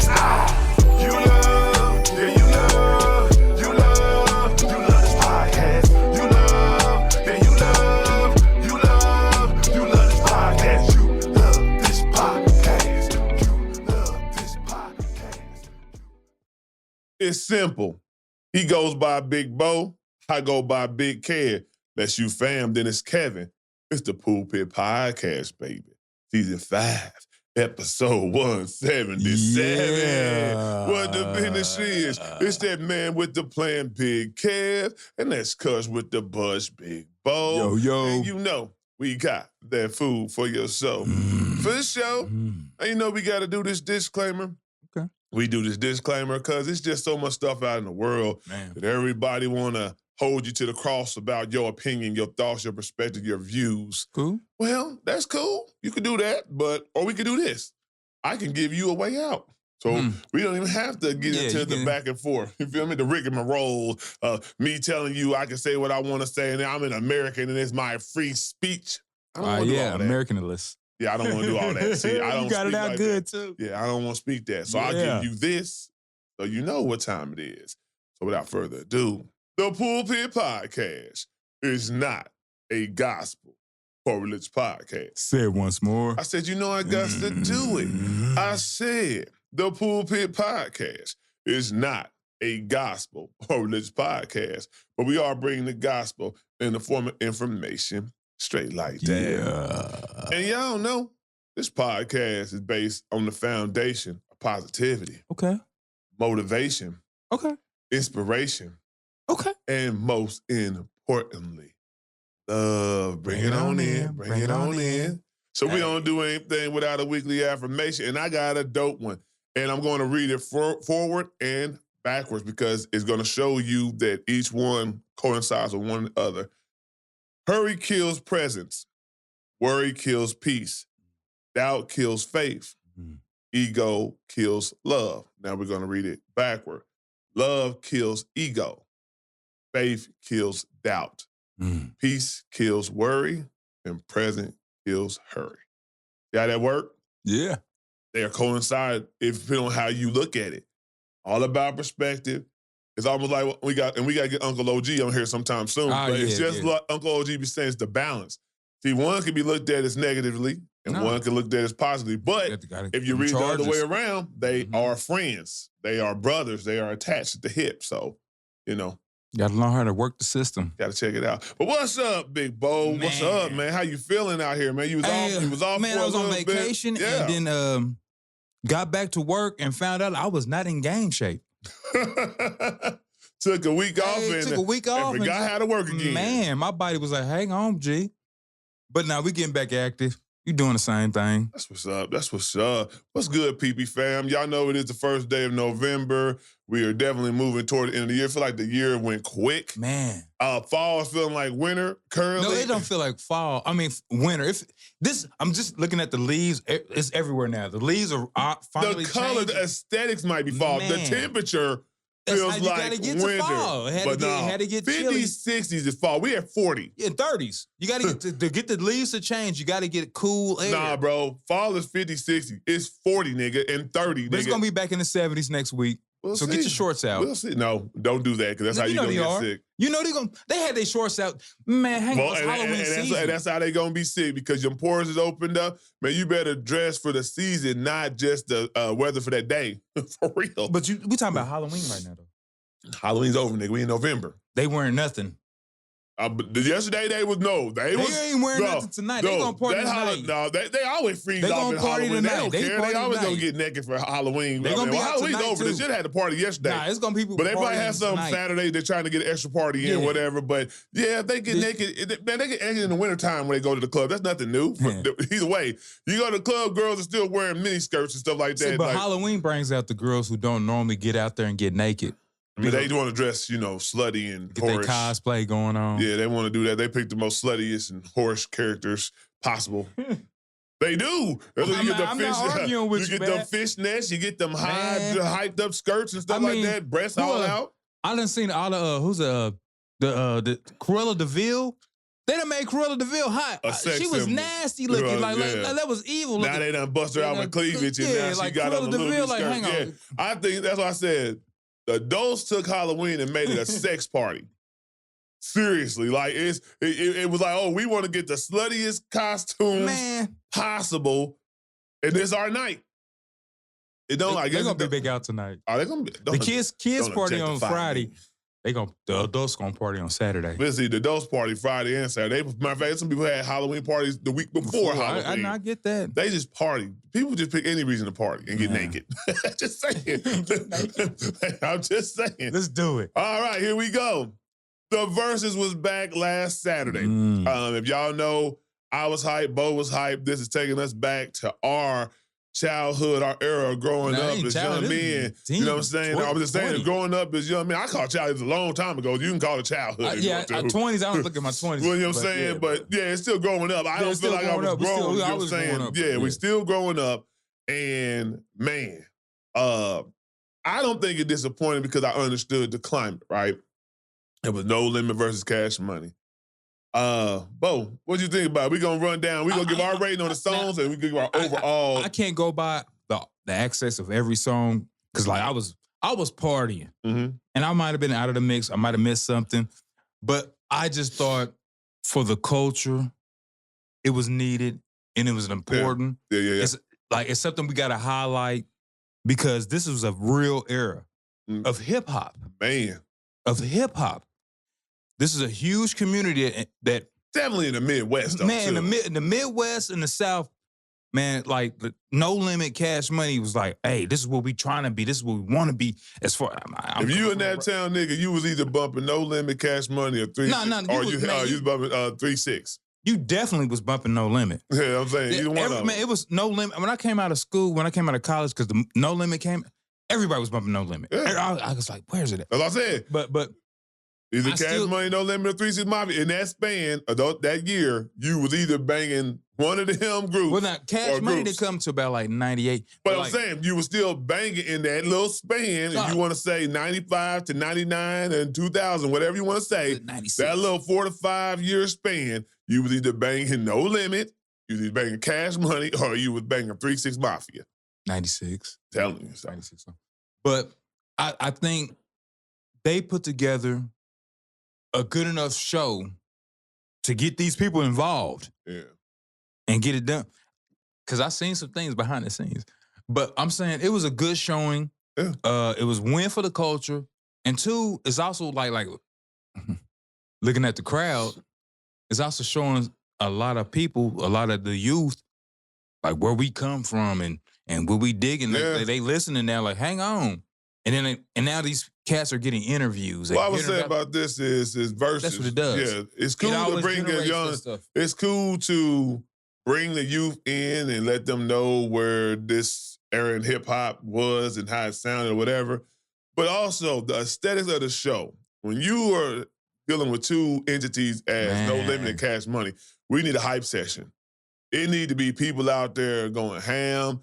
You love, yeah, you love, you love, you love this podcast. You love, yeah, you love, you love, you love this podcast. You love this podcast. You love this podcast. It's simple. He goes by Big Bo. I go by Big Kev. That's you, fam. Then it's Kevin. It's the Pulpit Podcast, baby. Season 5, episode 177. Yeah. What the business is. It's that man with the plan, Big Kev. And that's Cuz with the buzz, Big Bo. Yo. And you know, we got that food for your soul. For the show, and you know we got to do this disclaimer. Okay. We do this disclaimer because it's just so much stuff out in the world that everybody want to hold you to the cross about your opinion, your thoughts, your perspective, your views. Cool. Well, that's cool. You can do that, or we can do this. I can give you a way out. So we don't even have to get into the back and forth. You feel me? The rigmarole, me telling you I can say what I want to say, and I'm an American, and it's my free speech. I don't want to do all that. Americanist. Yeah, I don't want to do all that. See, I don't you got it speak out like good, that. too. Yeah, I don't want to speak that. So I'll give you this so you know what time it is. So without further ado, the Pulpit Podcast is not a gospel or religious podcast. Say it once more. I said, you know, I got to do it. I said, the Pulpit Podcast is not a gospel or religious podcast, but we are bringing the gospel in the form of information straight like that. And y'all know, this podcast is based on the foundation of positivity. Okay. Motivation. Okay. Inspiration. Okay. And most importantly, love. Bring it on in. Bring it on in. So we don't do anything without a weekly affirmation. And I got a dope one. And I'm going to read it forward and backwards because it's going to show you that each one coincides with one another. Hurry kills presence. Worry kills peace. Doubt kills faith. Ego kills love. Now we're going to read it backward. Love kills ego. Faith kills doubt. Peace kills worry. And present kills hurry. See how that work? Yeah. They are coincide depending on how you look at it. All about perspective. It's almost like we got to get Uncle OG on here sometime soon. But it's just like Uncle OG be saying, it's the balance. See, one can be looked at as negatively, and one can look at as positively. But if you read the other way around, they are friends. They are brothers. They are attached at the hip. So, you know. Got to learn how to work the system. Got to check it out. But what's up, Big Bo? Man. What's up, man? How you feeling out here, man? You was off. Man, I was on vacation and then got back to work and found out I was not in game shape. Took a week off and forgot how to work again. Man, my body was like, hang on, G. But now we getting back active. You doing the same thing. That's what's up. That's what's up. What's good, PP fam? Y'all know it is the first day of November. We are definitely moving toward the end of the year. I feel like the year went quick. Man. Fall is feeling like winter currently. No, it don't feel like fall. I mean, winter. I'm just looking at the leaves. It's everywhere now. The leaves are finally the color, changing. the aesthetics might be fall. Man. The temperature feels like winter. Fall. It had to get 50s, chilly. 60s is fall. We at 40. Yeah, 30s. You got to get the leaves to change. You got to get cool air. Nah, bro. Fall is 50, 60. It's 40, nigga, and 30, but it's going to be back in the 70s next week. We'll so see. get your shorts out. We'll see. No, don't do that because that's how you're going to get sick. You know they had their shorts out. Man, hang on, it's Halloween season. And that's how they going to be sick because your pores is opened up. Man, you better dress for the season, not just the weather for that day. For real. But we talking about Halloween right now, though. Halloween's over, nigga. We in November. They wearing nothing. Yesterday they was no. They ain't wearing nothing tonight. They gonna party tonight. No, they always freeze off in Halloween. They don't care. They always gonna get naked for Halloween. They gonna be out Halloween's over. They should have had the party yesterday. Nah, it's gonna be people. But they probably have some Saturday. They're trying to get an extra party in, whatever. But yeah, if they get naked, man, they get naked in the wintertime when they go to the club. That's nothing new. Either way, you go to the club, girls are still wearing mini skirts and stuff like that. But Halloween brings out the girls who don't normally get out there and get naked. I mean, they want to dress, slutty and get whorish. Their cosplay going on. Yeah, they want to do that. They pick the most sluttiest and whorish characters possible. They do. You get them fishnets, you get them hyped up skirts and stuff like that, breasts all out. I done seen all the Cruella de Vil. They done made Cruella DeVille hot. A sex She was symbol. nasty looking. Like that was evil looking. Now they done bust her out with cleavage, and Yeah, now like she got on Cruella a little DeVille, bit like, skirt. hang on. I think that's why I said the adults took Halloween and made it a sex party. Seriously, like it was like, oh, we want to get the sluttiest costumes possible, and this our night. It don't like they're gonna be big out tonight. Oh, they're gonna be the kids party on Friday. The adults gonna party on Saturday. Let's see, the adults party Friday and Saturday. Matter of fact, some people had Halloween parties the week before Halloween. I get that. They just party. People just pick any reason to party and get naked. Just saying. I'm just saying. Let's do it. All right, here we go. The Versus was back last Saturday. If y'all know, I was hyped, Bo was hyped. This is taking us back to our childhood, our era of growing up as young men. You know what I'm saying? I was just saying, growing up as young men, I called childhood a long time ago. You can call it childhood. Yeah, 20s, I don't look at my 20s. Well, you know what I'm saying? But yeah, it's still growing up. I don't feel like I was grown. You know what I'm saying? Yeah, we're still growing up. And man, I don't think it disappointed because I understood the climate, right? It was No Limit versus Cash Money. Bo, what do you think about it? We're going to run down. We're going to give our rating on the songs and we give our overall. I can't go by the access of every song because like I was partying and I might have been out of the mix. I might have missed something. But I just thought for the culture, it was needed and it was important. Yeah. It's something we got to highlight because this was a real era of hip hop. Man. Of hip hop. This is a huge community that definitely in the Midwest, though, man. In the Midwest and the South, man, like the No Limit Cash Money was like, hey, this is what we trying to be. This is what we want to be. As far if you in that town, nigga, you was either bumping No Limit Cash Money or 3 or you was bumping 3-6. You definitely was bumping No Limit. Yeah, I'm saying either one of them. Man, it was No Limit. When I came out of school, when I came out of college, because the No Limit came, everybody was bumping No Limit. Yeah. I was like, where's it at? As I said, but. Either Cash Money, No Limit, or 3 6 Mafia. In that span, that year, you was either banging one of them groups. Well, now Cash Money did come to about like 98. But I'm saying you were still banging in that little span. If you want to say 95 to 99 and 2000, whatever you want to say, 96. That little 4 to 5 year span, you was either banging No Limit, you was either banging Cash Money, or you was banging 3 6 Mafia. 96. Telling you so. 96. But I think they put together a good enough show to get these people involved and get it done. Because I seen some things behind the scenes. But I'm saying it was a good showing. Yeah. It was a win for the culture. And two, it's also like looking at the crowd, it's also showing a lot of people, a lot of the youth, like where we come from and what we digging. They listening now, like, hang on. And now these cats are getting interviews. What I would say about this is Versus. That's what it does. Yeah, it's cool to bring a young. It's cool to bring the youth in and let them know where this era in hip hop was and how it sounded or whatever. But also the aesthetics of the show. When you are dealing with two entities as No Limit and Cash Money, we need a hype session. It need to be people out there going ham,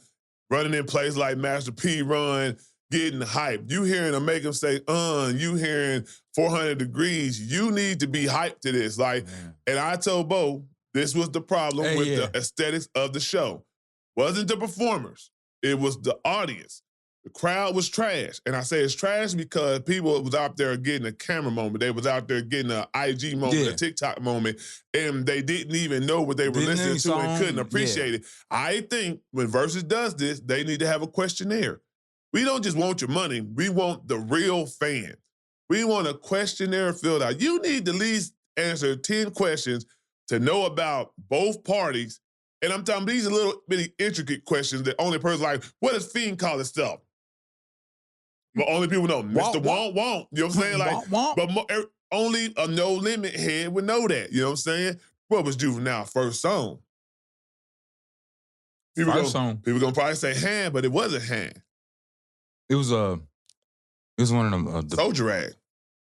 running in places like Master P run, getting hyped. You hearing them make them say, you hearing 400 Degrees, you need to be hyped to this. And I told Bo, this was the problem with the aesthetics of the show. Wasn't the performers. It was the audience. The crowd was trash. And I say it's trash because people was out there getting a camera moment. They was out there getting an IG moment, a TikTok moment, and they didn't even know what they were listening to and couldn't appreciate it. I think when Versus does this, they need to have a questionnaire. We don't just want your money. We want the real fan. We want a questionnaire filled out. You need to at least answer 10 questions to know about both parties. And I'm talking these are little bitty intricate questions that only person like, what does Fiend call itself? But only people know. Mr. Won't. You know what I'm saying? Like, but only a No Limit head would know that. You know what I'm saying? What was Juvenile first song? People gonna probably say hand, but it wasn't hand. It was one of them. Soldier Rag.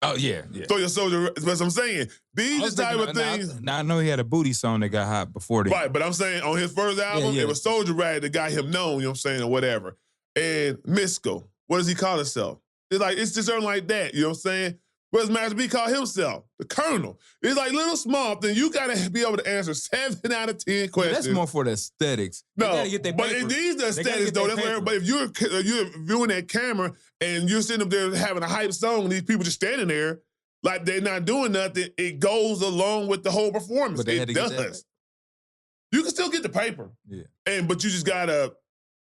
Oh yeah. Throw your soldier. That's what I'm saying. These type of things. Now I know he had a booty song that got hot before that. Right, but I'm saying on his first album, it was Soldier Rag that got him known. You know what I'm saying, or whatever. And Misco, what does he call himself? It's just something like that. You know what I'm saying? What does Master P call himself? The Colonel. It's like little small thing. You gotta be able to answer 7 out of 10 questions. That's more for the aesthetics. They No, gotta get their but paper. these are They gotta aesthetics get though. their That's where paper. everybody. If you're viewing that camera and you're sitting up there having a hype song, and these people just standing there like they're not doing nothing, it goes along with the whole performance. But they had It to get that does. You can still get the paper. Yeah. But you just gotta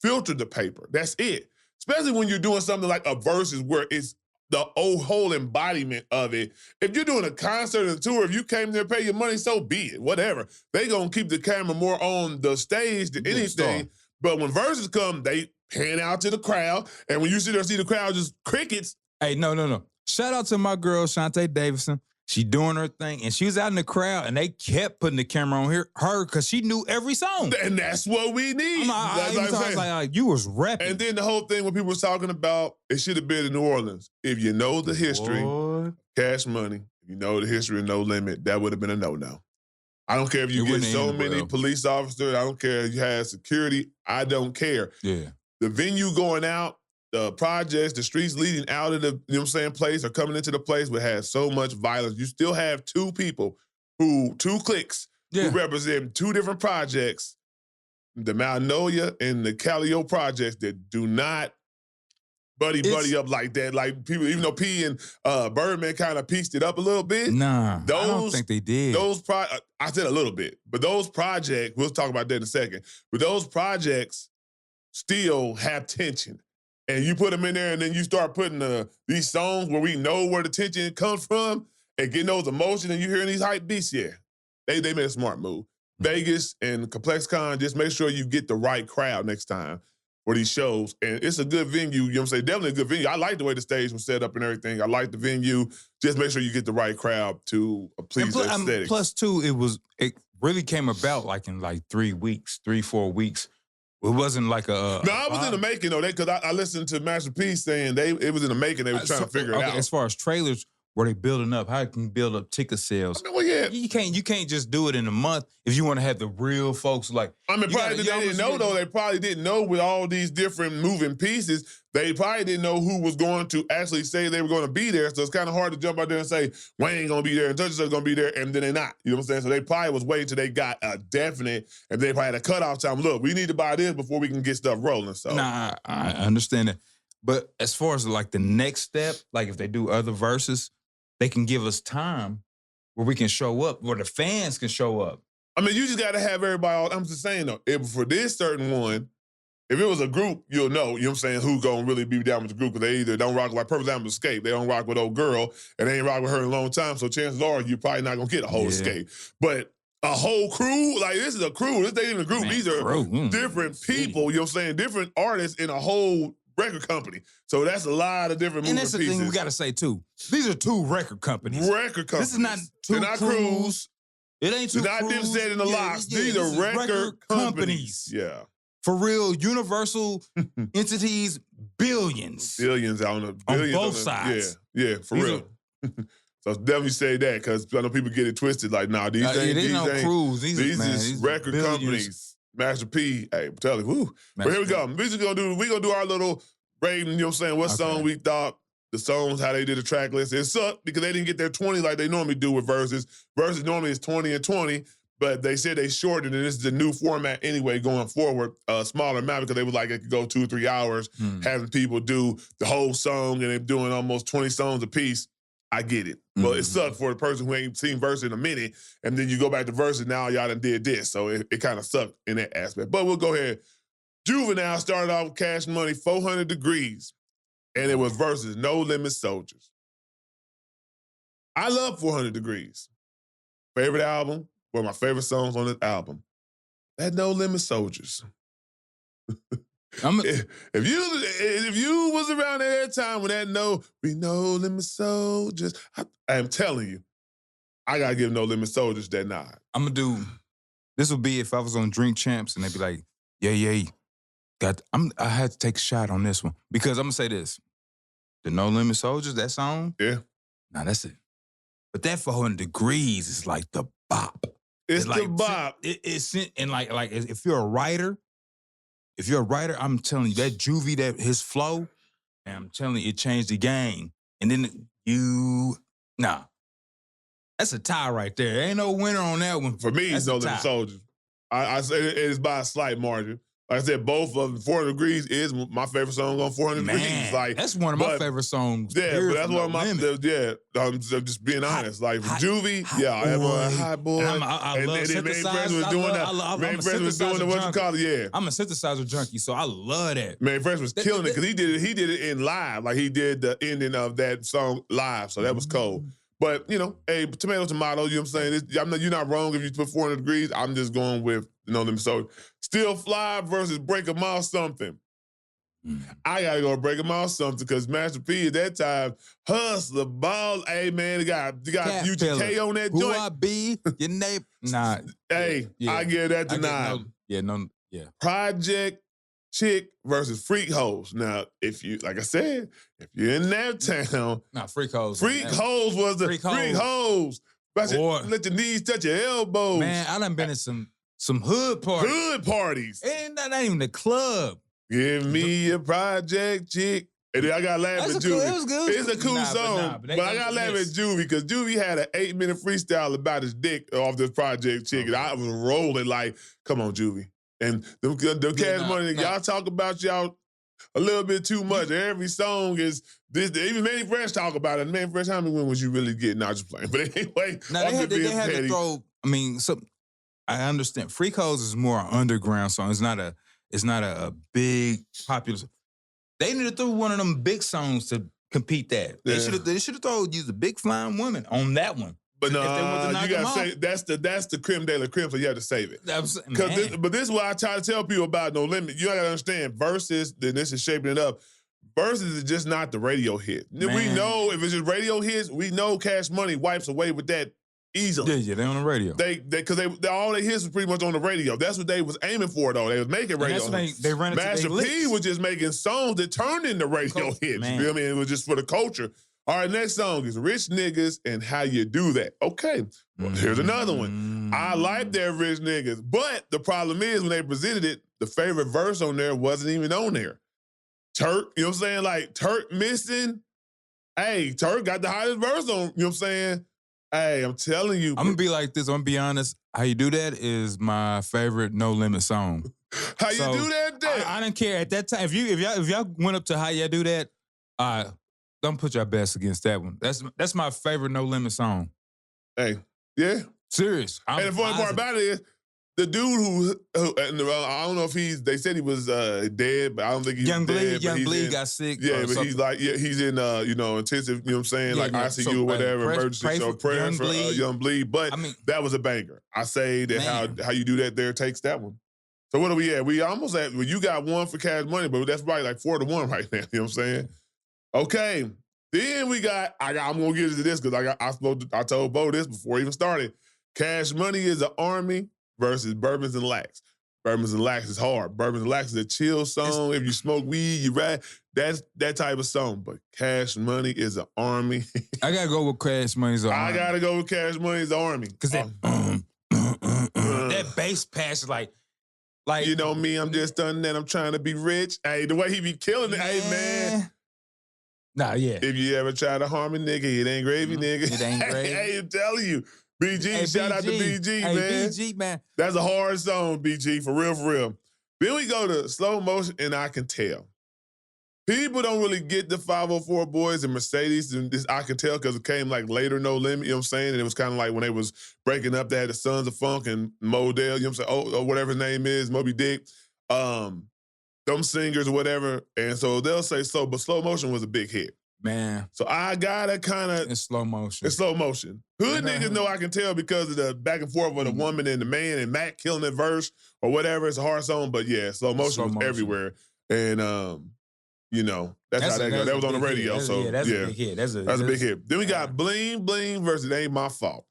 filter the paper. That's it. Especially when you're doing something like a versus where it's the whole embodiment of it. If you're doing a concert and tour, if you came there to pay your money, so be it. Whatever. They gonna keep the camera more on the stage than Yeah, anything. But when verses come, they pan out to the crowd. And when you sit there and see the crowd just crickets, Hey, no. Shout out to my girl, Shantae Davidson. She doing her thing, and she was out in the crowd, and they kept putting the camera on her because she knew every song. and that's what we need. That's what I'm I saying. was like, you was rapping. And then the whole thing when people was talking about, it should have been in New Orleans. If you know the history, Boy. Cash Money, if you know the history of No Limit, that would have been a no-no. I don't care if you It get wouldn't so end many well. police officers. I don't care if you had security. I don't care. Yeah. The venue going out, the projects, the streets leading out of the, you know what I'm saying, place or coming into the place would have so much violence. You still have two people two cliques Yeah. who represent two different projects, the Magnolia and the Calio projects that do not buddy up like that. Like people, even though P and Birdman kind of pieced it up a little bit. Nah, I don't Those- think they did. I said a little bit, but those projects, we'll talk about that in a second, but those projects still have tension. And you put them in there and then you start putting these songs where we know where the tension comes from and getting those emotions and you hearing these hype beats, yeah. They made a smart move. Vegas and ComplexCon, just make sure you get the right crowd next time for these shows. And it's a good venue, you know what I'm saying? Definitely a good venue. I like the way the stage was set up and everything. I like the venue. Just make sure you get the right crowd to please the aesthetics. Plus, too, it really came about like in 3 weeks, 3-4 weeks. It wasn't like a. No, I was in the making though. Because I listened to Master P saying it was in the making. They were trying to figure it out. As far as trailers, were they building up? How can you build up ticket sales? I mean, well, yeah. You can't just do it in a month if you want to have the real folks like. I mean, you probably gotta- they didn't know though. They probably didn't know with all these different moving pieces. They probably didn't know who was going to actually say they were going to be there. So it's kind of hard to jump out there and say Wayne gonna be there and Touch is gonna be there, and then they're not. You know what I'm saying? So they probably was waiting till they got a definite, and they probably had a cutoff time. Look, we need to buy this before we can get stuff rolling. So Nah, I understand that. But as far as like the next step, like if they do other verses, they can give us time where we can show up, where the fans can show up. I mean, you just got to have everybody. I'm just saying though, if for this certain one, if it was a group, you'll know, you know what I'm saying, who's going to really be down with the group, because they either don't rock like Perfect Example Escape, they don't rock with old girl, and they ain't rock with her in a long time, so chances are you're probably not going to get a whole Yeah. Escape. But a whole crew, like this is a crew, this ain't even a group, Man, these are crew, different people, you know what I'm saying, different artists in a whole record company. So that's a lot of different And moving that's the pieces. thing we got to say too. These are two record companies. Record companies. This is not two They're not crews. crews. It ain't two They're not crews. Dipset and the Yeah, Locks. yeah, These this are is record companies. Yeah. For real, universal entities, billions. Billions on the billions both the- sides. Yeah, for These real. So definitely say that, because I know people get it twisted. Like, nah, these Yeah, ain't these no these crews. These is record billions. companies. Master P, hey, I'm telling you, woo. But here we go. We gonna do our little rating, you know what I'm saying? What Okay. song we thought, the songs, how they did the track list. It sucked because they didn't get their 20 like they normally do with verses. Verses normally is 20 and 20, but they said they shortened it, and this is a new format anyway going forward, a smaller amount, because they was like it could go 2 or 3 hours, having people do the whole song, and they're doing almost 20 songs a piece. I get it. But it sucked for the person who ain't seen verse in a minute, and then you go back to verses, now y'all done did this. So it kind of sucked in that aspect. But we'll go ahead. Juvenile started off with Cash Money, 400 Degrees, and it was versus No Limit Soldiers. I love 400 Degrees. Favorite album, one of my favorite songs on this album. That No Limit Soldiers. If you was around at that time when that we No Limit Soldiers, I am telling you, I gotta give No Limit Soldiers that nod. I'm gonna do. This would be if I was on Drink Champs and they'd be like, "Yeah, I had to take a shot on this one because I'm gonna say this: the No Limit Soldiers, that song, Yeah, nah, that's it. But that 400 Degrees is like the bop. it's the like, bop. It's and like if you're a writer, I'm telling you that Juvie, that his flow, and I'm telling you, it changed the game. And then you Nah. That's a tie right there. Ain't no winner on that one. For me, it's That's No a Limit tie. Soldier. I say it is by a slight margin. Like I said, both of them, 400 Degrees is my favorite song on 400 Degrees. Man, Like, that's one of my but- favorite songs. Yeah, period, but that's from one of No my, Limit. so just being honest. Like, for hot- Juvie, hot yeah, I have a boy. hot boy. And I and love then Main synthesizers. Fresh was I doing love- that. I love- Main I'm a Fresh was doing the, synthesizer what you junkie. call it, yeah. I'm a synthesizer junkie, so I love that. Man, Fresh was That- killing it that- because he did it in live. Like, he did the ending of that song live, so that was cold. But, you know, hey, tomato, tomato, you know what I'm saying? You're not wrong if you put 400 Degrees. I'm just going with No Limit Soldier. Still Fly versus Break 'em Off Something. I gotta go Break 'em Off Something because Master P at that time, hustler, ball. Hey, man, you got Cat UGK Pillar. on that Who joint. I be? Your name? Nah. Hey, Yeah. I give that to I get nine. yeah. Project Chick versus Freak Hoes. Now, if you, like I said, if you're in that town, Nah, Freak Hoes. Freak Hoes was the Freak Freak Hoes. Hoes. Or- Let your knees touch your elbows. Man, I done been in some hood parties. Hood parties. Ain't that ain't even the club. Give me a Project Chick. And then I got to laugh That's at a cool- Juvie. it was good. It's a cool Nah, but song, nah, but they but I got got to the laugh at mix. Juvie because Juvie had an 8-minute freestyle about his dick off this Project Chick. And I was rolling like, come on, Juvie. And them Cash nah, Money, nah. y'all talk about y'all a little bit too much. Every song is this. Even Manny Fresh talk about it. Manny Fresh, how many women was you really getting? Not just playing. But anyway, Now I'm they had, just they being had to petty. throw. I mean, I understand. Freak Hoes is more an underground song. It's not a big popular. They need to throw one of them big songs to compete that. Yeah. They should have used a big flying woman on that one. But if they want to no, knock you them gotta off. say that's the creme de la creme, so you have to save it. Man. But this is what I try to tell people about No Limit. You gotta understand, versus, then this is shaping it up. Versus is just not the radio hit. We Man. know if it's just radio hits, we know Cash Money wipes away with that easily. yeah, they on the radio. Because all their hits was pretty much on the radio. That's what they was aiming for, though. They was making And radio. that's when they ran into Master their P licks. was just making songs that turned into radio hits. Man. You feel me? It was just for the culture. All right, next song is Rich Niggas and How You Do That. Okay, well, here's another one. I like that Rich Niggas, but the problem is when they presented it, the favorite verse on there wasn't even on there. Turk, you know what I'm saying? Like, Turk missing. Hey, Turk got the hottest verse on, you know what I'm saying? Hey, I'm telling you. I'm gonna be like this. I'm gonna be honest. How You Do That is my favorite No Limit song. How you So, do that? I didn't care at that time. If y'all went up to How You Do That, don't put your best against that one. That's my favorite No Limit song. Hey, yeah. Serious. And the funny part about it is, the dude who and I don't know if they said he was dead, but I don't think he's Young dead. Bleed, but he's in- got sick. Yeah, or but something. he's like, he's in, intensive, you know what I'm saying? Yeah, like yeah. ICU So, or whatever, pray emergency. So for prayers Young for Bleed. Young Bleed. But I mean, that was a banger. I say that Man. how you do that there takes that one. So what are we at? We almost at, well, you got one for Cash Money, but that's probably like 4-1 right now. You know what I'm saying? Okay. Then we got, I'm going to get into this because I told Bo this before it even started. Cash Money is an army versus Bourbons and Lax. Bourbons and Lax is hard. Bourbons and Lax is a chill song. If you smoke weed, you ride. That's that type of song. But Cash Money is an army. I gotta go with Cash Money's. I gotta go with Cash Money's army. Because that bass patch is like You know me, I'm just done that. I'm trying to be rich. Hey, the way he be killing it. Hey, man. Nah, yeah. If you ever try to harm a nigga, it ain't gravy, nigga. It ain't gravy. Hey, I'm telling you. BG, Hey, shout out to BG, hey, man. BG, man. That's a hard song, BG, for real, for real. Then we go to Slow Motion, and I Can Tell. People don't really get the 504 Boys and Mercedes, and this I Can Tell because it came like later, No Limit, you know what I'm saying? And it was kind of like when they was breaking up, they had the Sons of Funk and Modell, you know what I'm saying? Or whatever his name is, Moby Dick. Them singers or whatever. And so they'll say so, but Slow Motion was a big hit. Man, So I gotta kind of, in slow motion. it's Slow Motion. Hood niggas know I Can Tell because of the back and forth with the woman and the man and Mac killing that verse or whatever. It's a hard song, but yeah, Slow Motion Slow was Motion. everywhere. And, you know, that's how that goes. That was on the big hit. radio. That's, So yeah, that's yeah, a big hit. That's a big hit. Then we got Bling Bling versus Ain't My Fault.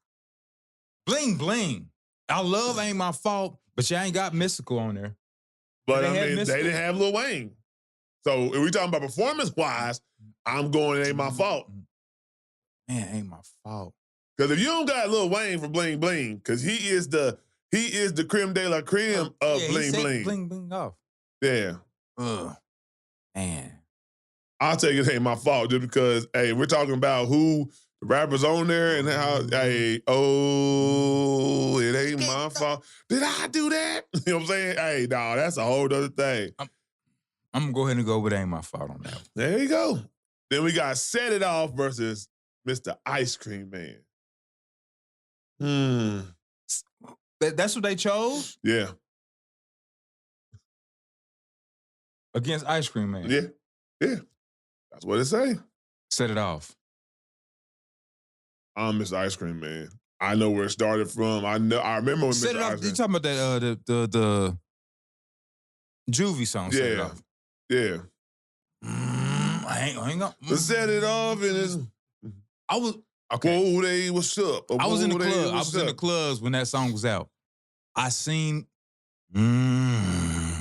Bling Bling. I love Ain't My Fault, but you ain't got Mystical on there. But They I had mean, Mystical. they didn't have Lil Wayne. So if we talking about performance-wise, I'm going It Ain't My Fault. Man, Ain't My Fault. Because if you don't got Lil Wayne for Bling Bling, because he is the creme de la creme of Yeah, he Bling set Bling. Bling Bling off. Yeah. Ugh. Man. I'll take It Ain't My Fault just because, hey, we're talking about who rappers on there and how, hey, oh, it ain't my fault. Did I do that? You know what I'm saying? Hey, dawg, that's a whole other thing. I'm gonna go ahead and go with Ain't My Fault on that one. There you go. Then we got Set It Off versus Mr. Ice Cream Man. That's what they chose Yeah. against Ice Cream Man. Yeah. Yeah. That's what it say. Set It Off. I'm Mr. Ice Cream Man. I know where it started from. I remember when Set Mr. It Off. Ice You Cream. talking about that the Juvie song? Set It Yeah. Off. Yeah. I ain't gonna. Set it off and it's I was okay. whoa, they what's up? I was in the Whoa, they, club. I what's was in the up? clubs when that song was out. I seen.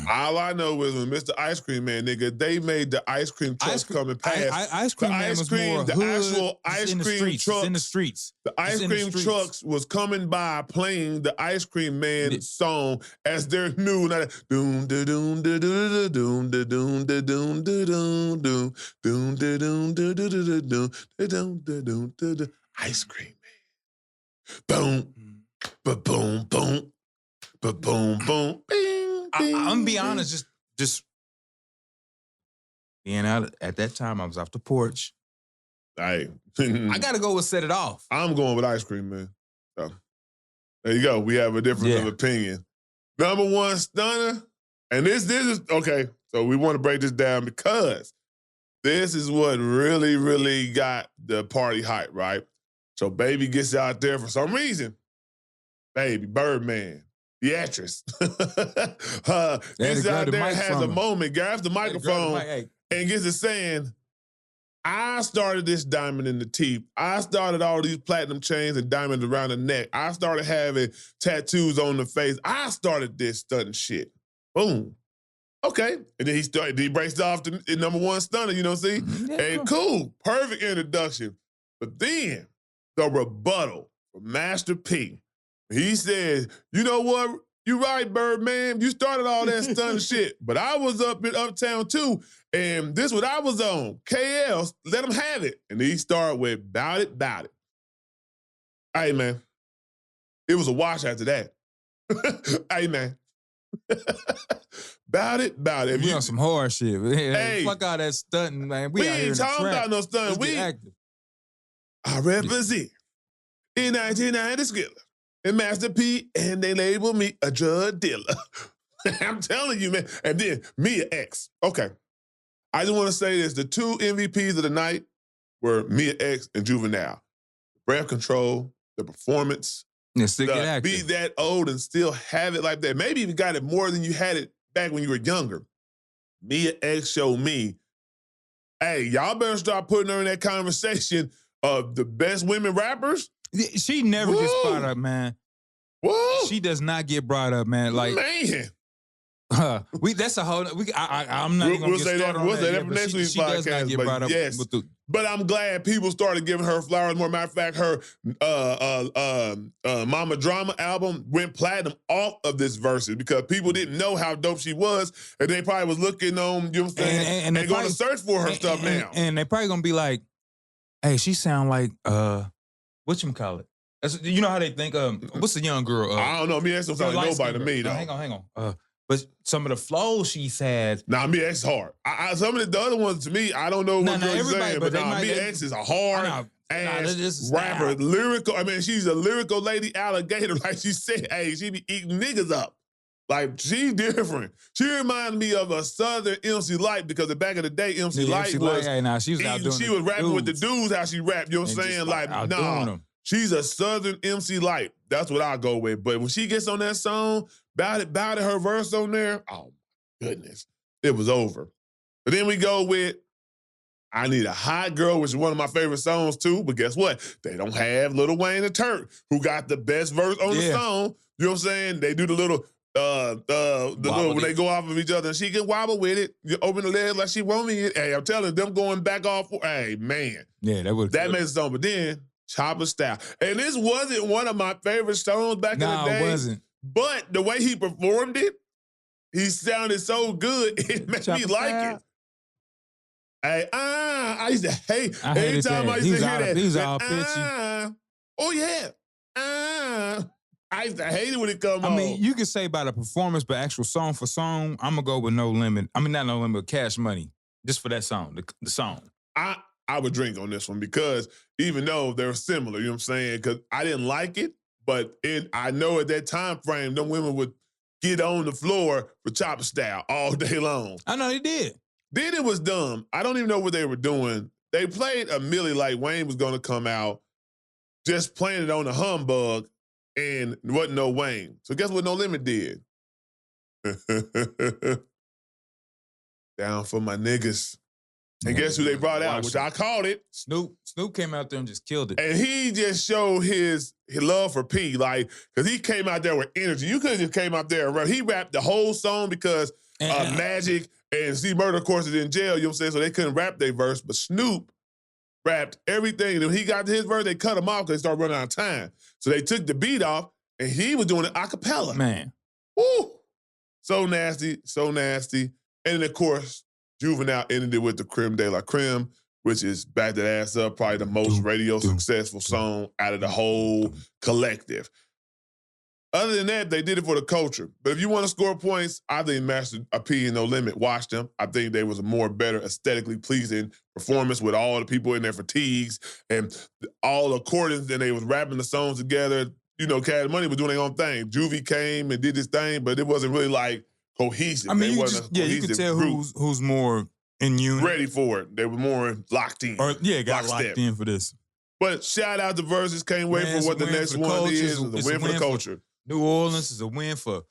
All I know is when Mr. Ice Cream Man, nigga, they made the ice cream trucks coming past. Ice Cream Man was more the hood. actual ice in the cream streets. trucks. It's in the streets. The ice It's in the cream streets. trucks was coming by playing the Ice Cream Man Yeah. song as their new doom da doom da da doom da doom da doom da doom doom doom da doom da da da doom da doom da doom da da Ice Cream Man. Boom, ba boom, boom, ba boom, boom. Bing, bing, I'm gonna be bing. honest. Just being out at that time, I was off the porch. Hey, I gotta go with Set It Off. I'm going with Ice Cream Man. So there you go. We have a difference of Yeah. opinion. Number one stunner, and this is okay. So we want to break this down because this is what really, really got the party hype, right? So Baby gets out there for some reason. Baby, Birdman, the actress. They had to Gets grab out the there, mic has from a her. moment, grabs the microphone, Hey, and gets to saying, I started this diamond in the teeth. I started all these platinum chains and diamonds around the neck. I started having tattoos on the face. I started this stunting shit. Boom. Okay. And then he breaks off to number one stunner, you know, see? Yeah. And cool. Perfect introduction. But then the rebuttal from Master P. He says, you know what? You right, Birdman. You started all that stunning shit. But I was up in Uptown too. And this what I was on. KL, let him have it. And he started with bout it. Hey, man. It was a wash after that. Hey, man. Bout it. If We you on some horror shit. Hey. Fuck all that stunting, man. we out here in ain't the talking trap. about no stunning. Let's get active. I represent in 1990 Skiller and Master P, and they label me a drug dealer. I'm telling you, man. And then Mia X. Okay. I just want to say this. The two MVPs of the night were Mia X and Juvenile. Breath control, the performance, Yeah, still get the active. be that old and still have it like that. Maybe even got it more than you had it back when you were younger. Mia X showed me, hey, y'all better start putting her in that conversation of the best women rappers. She never gets Woo! brought up, man. Whoa, She does not get brought up, man. Like man. that's a whole. I'm not even gonna We'll get say that. started on We'll that say that yet, for but next week's she does not podcast, get but brought up. yes. With the, But I'm glad people started giving her flowers. More matter of fact, her Mama Drama album went platinum off of this verses because people didn't know how dope she was, and they probably was looking on, you know what I'm saying, And they and going to probably- search for her stuff now. and they probably gonna be like, "Hey, she sound like whatchamacallit." That's, you know how they think. What's the young girl? I don't know. Me, that's don't sound like nobody to me, though. No, hang on. But some of the flows she's had. Nah, me X is hard. Some of the other ones to me, I don't know what you're everybody, saying, but they nah, might- me X is a hard ass this is rapper, style. lyrical. I mean, she's a lyrical lady alligator, like she said. Hey, she be eating niggas up. Like, she's different. She reminds me of a Southern MC Light because the back of the day, MC Yeah, Light MC was, Light, hey, nah, she was out doing she the was rapping with the dudes. dudes, how she rapped, you know what I'm And just saying? Like, outdoing nah, them. she's a Southern MC Light. That's what I'll go with. But when she gets on that song, bout it, her verse on there, oh my goodness, it was over. But then we go with I Need a Hot Girl, which is one of my favorite songs too. But guess what? They don't have Lil Wayne and Turk, who got the best verse on the Yeah. song. You know what I'm saying? They do the little when they go off of each other and she can wobble with it. You open the legs like she want me. Hey, I'm telling them going back off. Hey, man. Yeah, That makes a song. But then Chopper Style. And this wasn't one of my favorite songs back in the Nah, day. it wasn't. But the way he performed it, he sounded so good, it made me Chopper like Style. it. Hey, I used to hate I hated every time that. I used to hear that. He's that, all pitchy. Oh yeah. I used to hate it when it come on. I mean, you could say about a performance, but actual song for song, I'm gonna go with No Limit. I mean, not No Limit, but Cash Money, just for that song, the song. I would drink on this one because even though they're similar, you know what I'm saying? Because I didn't like it, but I know at that time frame, them women would get on the floor for chopper style all day long. I know they did. Then it was dumb. I don't even know what they were doing. They played a Millie like Wayne was going to come out, just playing it on the humbug, and wasn't no Wayne. So guess what No Limit did? Down for my niggas. And guess who they brought out, which I called it? Snoop came out there and just killed it. And he just showed his love for P, like, because he came out there with energy. You could have just came out there and rap. He rapped the whole song because Magic and C Murder, of course, is in jail, you know what I'm saying? So they couldn't rap their verse, but Snoop rapped everything. And when he got to his verse, they cut him off because they started running out of time. So they took the beat off, and he was doing it a cappella. Man. Woo! So nasty, so nasty. And then, of course, Juvenile ended it with the Creme de la Creme, which is Back That Ass Up, probably the most radio successful song out of the whole collective. Other than that, they did it for the culture. But if you want to score points, I think Master P and No Limit, watch them. I think they was a more better aesthetically pleasing performance with all the people in their fatigues and all the accordance, and they was rapping the songs together. You know, Cash Money was doing their own thing. Juvie came and did his thing, but it wasn't really like cohesive. I mean, you could tell who's more in unit. Ready for it. They were more locked in. Or got locked in for this. But shout out to Versus. Can't wait for what the next one is. It's a win for the culture. New Orleans is a win for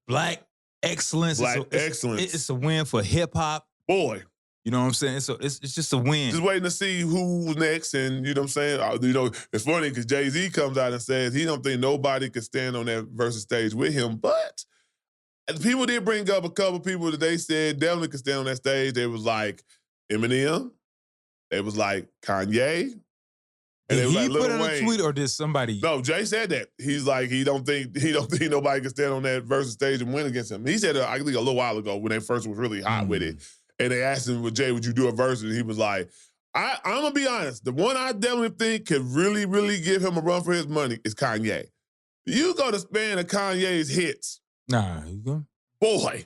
black excellence. It's a win for hip hop. Boy. You know what I'm saying? So it's just a win. Just waiting to see who's next, and you know what I'm saying? You know, it's funny because Jay-Z comes out and says he don't think nobody could stand on that Versus stage with him, but people did bring up a couple people that they said definitely could stand on that stage. They was like Eminem. They was like Kanye. And Did they was he like Lil put it on a Wayne. tweet or did somebody? No, Jay said that. He's like, he don't think nobody can stand on that Versus stage and win against him. He said I think a little while ago when they first was really hot with it. And they asked him, well, Jay, would you do a Versus? And he was like, I'm going to be honest. The one I definitely think could really, really give him a run for his money is Kanye. You go to span of Kanye's hits. Nah, you go. Boy,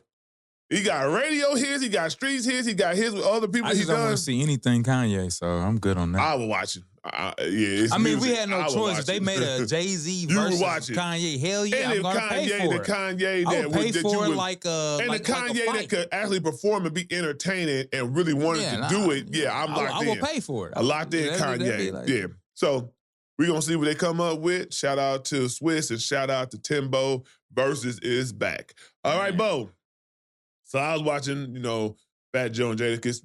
he got radio hits, he got streets hits, he got hits with other people. I just don't want to see anything Kanye, so I'm good on that. I will watch it. We had no choice. If they made a Jay-Z versus Kanye, hell yeah, I'm gonna pay for it. Kanye I would pay for it like and the Kanye that could actually perform and be entertaining and really wanted to do it. Yeah, I'm locked in. I will pay for it. I locked in Kanye. Yeah. So we're gonna see what they come up with. Shout out to Swiss and shout out to Timbo. Versus is back. All right, Bo. So I was watching, you know, Fat Joe and Jadakiss,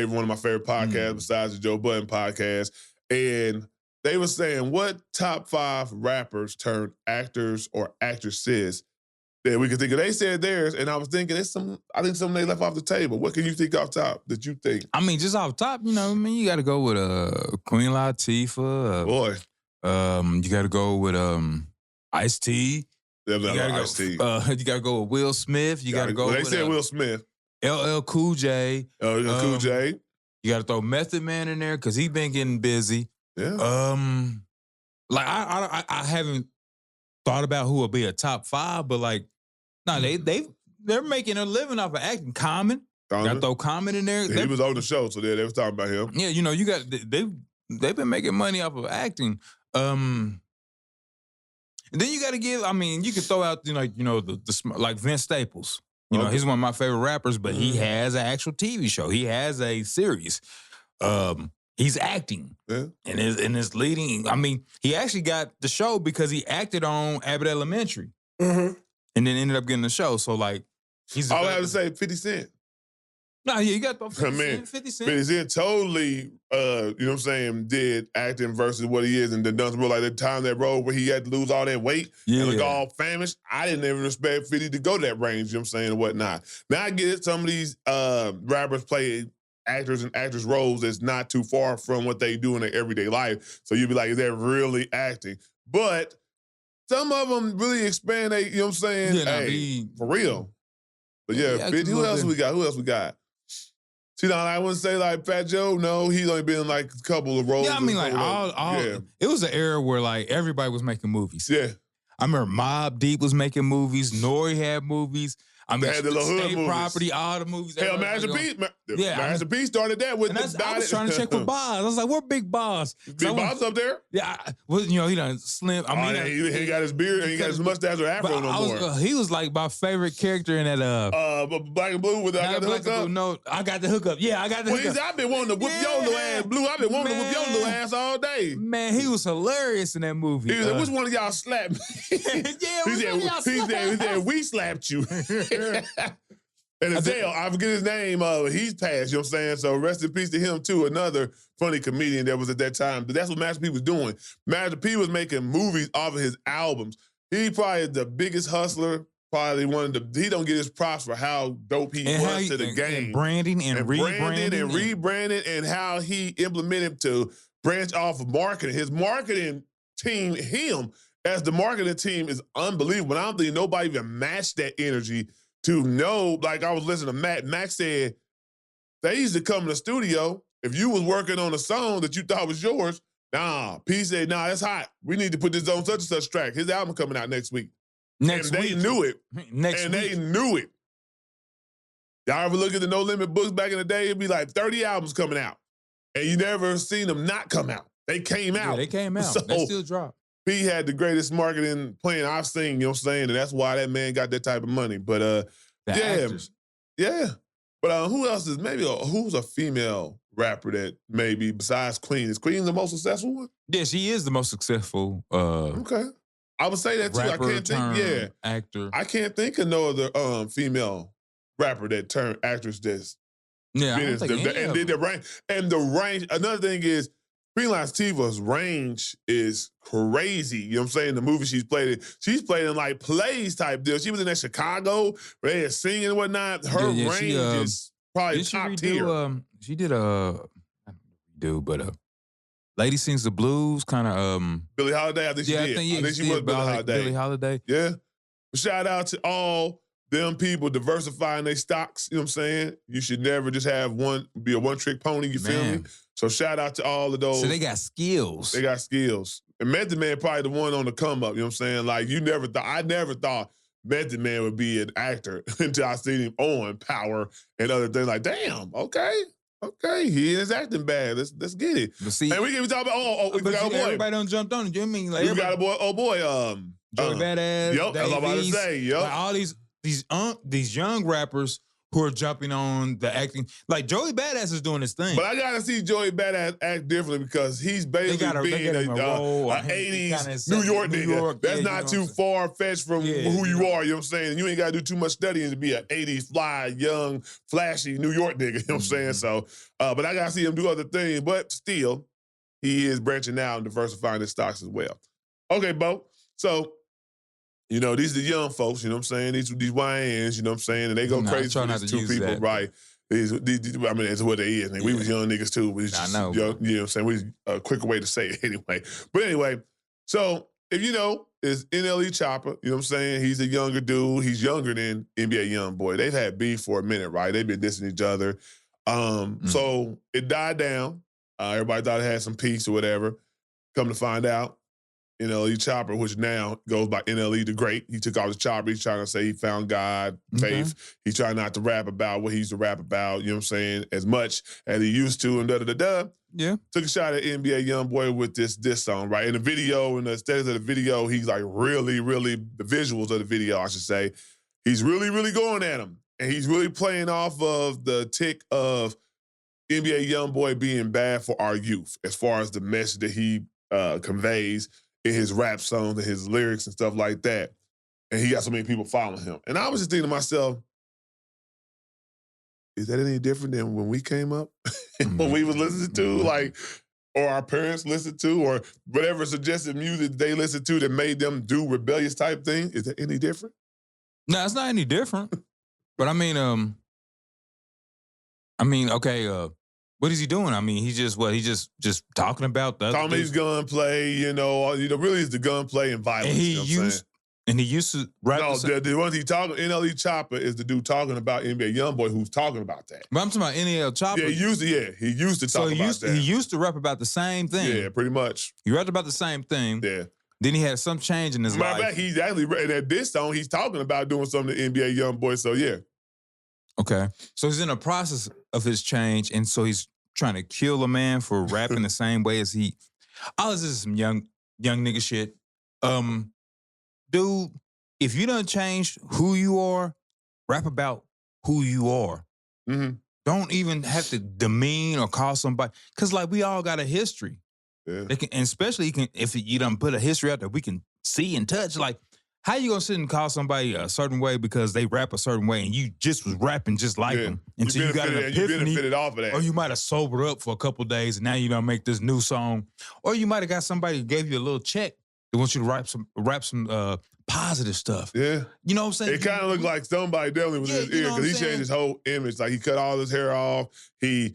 one of my favorite podcasts besides the Joe Budden podcast. And they were saying, what top 5 rappers turned actors or actresses that we could think of? They said theirs, and I was thinking, I think some they left off the table. What can you think off top that you think? I mean, just off top, you know, you got to go with Queen Latifah. Boy. You got to go with Ice-T. You gotta go with Will Smith. You gotta go they with said Will Smith. LL Cool J. Cool J. You gotta throw Method Man in there because he been getting busy. Yeah. Like I haven't thought about who will be a top 5, but like, they're making a living off of acting. Common. Gotta throw Common in there. He was on the show, so they was talking about him. Yeah, you know, they've been making money off of acting. And then you got to give. I mean, you could throw out, the like Vince Staples. You know, he's one of my favorite rappers, but he has an actual TV show. He has a series. He's acting, and is leading. I mean, he actually got the show because he acted on Abbott Elementary, and then ended up getting the show. So like, he's. All I have to say, 50 Cent. Nah, yeah, you got 50 Cent. 50 Cent totally, you know what I'm saying, did acting versus what he is, and then done some real, like the time that road where he had to lose all that weight and look all famished. I didn't even expect 50 to go that range, you know what I'm saying, and whatnot. Now I get it, some of these rappers play actors and actress roles that's not too far from what they do in their everyday life. So you'd be like, is that really acting? But some of them really expand, you know what I'm saying? For real. But yeah, 50, who else we got? See, now I wouldn't say like Fat Joe. No, he's only been in like a couple of roles. Yeah, I mean, like all yeah. it was an era where like everybody was making movies. Yeah. I remember Mobb Deep was making movies. Nori had movies. I mean, They had the little hood State movies. Property, all the movies. Hell, everybody Master was P. doing. Yeah, Master P started that with And the I was trying to check with Boz. I was like, "Where Big Boz?" Big Bob's up there. Yeah, well, you know, he done slim. I mean, He got his beard and he got his mustache or afro no more. He was like my favorite character in that. Black and Blue with I got the Black hook and up. Blue, no, I got the hookup. Yeah, I got the hookup. I've been wanting to whip your little ass, Blue. I've been wanting to whip your little ass all day. Man, he was hilarious in that movie. He was like, which one of y'all slapped me? Yeah, which one of y'all slapped me? He said, we slapped you. And Adele, I forget his name, he's passed, you know what I'm saying? So rest in peace to him too, another funny comedian that was at that time. But that's what Master P was doing. Master P was making movies off of his albums. He probably is the biggest hustler, probably he don't get his props for how dope he was to the game. And branding and rebranding and how he implemented to branch off of marketing. His marketing team, him as the marketing team is unbelievable. I don't think nobody even matched that energy to know, like I was listening to Matt. Matt said, they used to come in the studio. If you was working on a song that you thought was yours, P said, that's hot. We need to put this on such and such track. His album coming out next week. They knew it. They knew it. Y'all ever look at the No Limit books back in the day? It'd be like 30 albums coming out. And you never seen them not come out. They came out. Yeah, they came out. So, they still dropped. P had the greatest marketing plan I've seen, you know what I'm saying? And that's why that man got that type of money. But actors. Yeah. But who else is who's a female rapper that maybe besides Queen? Is Queen the most successful one? Yeah, she is the most successful okay. I would say that too. Rapper I can't think, actor. I can't think of no other female rapper that turned actress that's I don't think and did the range. And the range, another thing is Queen Latifah's range is crazy. You know what I'm saying? The movie she's played in like plays type deal. She was in that Chicago where they were singing and whatnot. Her range is probably top tier. She did Lady Sings the Blues, kind of Billie Holiday, I think she did. I think she was Billie Holiday. Billie Holiday. Yeah. Shout out to all them people diversifying their stocks, you know what I'm saying? You should never just be a one-trick pony, you feel me? So shout out to all of those. So they got skills. They got skills. And Method Man probably the one on the come up, you know what I'm saying? Like I never thought Method Man would be an actor until I seen him on Power and other things. Like, damn, okay, he is acting bad. Let's get it. But see, and we can be talking about we got a boy. Everybody done jumped on it. You know what I mean? Like we got a boy. Oh boy, Joey Badass. Yep, that's what I'm about to say. Yep, like all these young rappers who are jumping on the acting. Like Joey Badass is doing his thing. But I gotta see Joey Badass act differently because he's basically being an 80s New York nigga. That's not too far-fetched from who you are, you know what I'm saying? You ain't gotta do too much studying to be an 80s fly, young, flashy New York nigga, you know what I'm saying? So, but I gotta see him do other things. But still, he is branching out and diversifying his stocks as well. Okay, Bo. So, you know, these are the young folks, you know what I'm saying? These YNs, you know what I'm saying? And they go crazy for these two people, right? These, I mean, that's what they is. I mean, we was young niggas too. We was just, I know. Young, you know what I'm saying? We was a quicker way to say it anyway. But anyway, so if you know, is NLE Chopper, you know what I'm saying? He's a younger dude. He's younger than NBA Youngboy. They've had beef for a minute, right? They've been dissing each other. So it died down. Everybody thought it had some peace or whatever. Come to find out, NLE Chopper, which now goes by NLE the Great. He took off his chopper. He's trying to say he found God, faith. He's trying not to rap about what he used to rap about, you know what I'm saying, as much as he used to and da-da-da-da. Yeah. Took a shot at NBA Youngboy with this song, right? In the video, in the aesthetics of the video, he's like really, the visuals of the video, I should say, he's really, really going at him. And he's really playing off of the tick of NBA Youngboy being bad for our youth as far as the message that he conveys in his rap songs and his lyrics and stuff like that. And he got so many people following him. And I was just thinking to myself, is that any different than when we came up? When we was listening to, like, or our parents listened to, or whatever suggested music they listened to that made them do rebellious type thing? Is that any different? No, it's not any different. But I mean, okay, what is he doing? I mean, he's just talking about that. Tommy's gunplay, you know, really is the gunplay and violence. And he you know And he used to rap. No, the ones he talking, NLE Chopper is the dude talking about NBA YoungBoy who's talking about that. But I'm talking about NL Chopper. Yeah, he used to talk about that. He used to rap about the same thing. Yeah, pretty much. He rapped about the same thing. Yeah. Then he had some change in his Matter life. of fact, he's actually, and at this song, he's talking about doing something to NBA YoungBoy, so yeah. Okay. So he's in the process of his change, and so he's trying to kill a man for rapping the same way as he. All this is some young nigga shit. Dude, if you done changed who you are, rap about who you are. Mm-hmm. Don't even have to demean or call somebody, because like we all got a history. Yeah. They can, and especially if you done put a history out that we can see and touch. Like, how you gonna sit and call somebody a certain way because they rap a certain way and you just was rapping just like them until you got an epiphany, you benefited off of that. or you might have sobered up for a couple of days and now you done make this new song, or you might have got somebody who gave you a little check that wants you to rap some positive stuff. Yeah. You know what I'm saying? It kind of looked like somebody definitely was in his you ear know what because he I'm changed his whole image. Like he cut all his hair off. He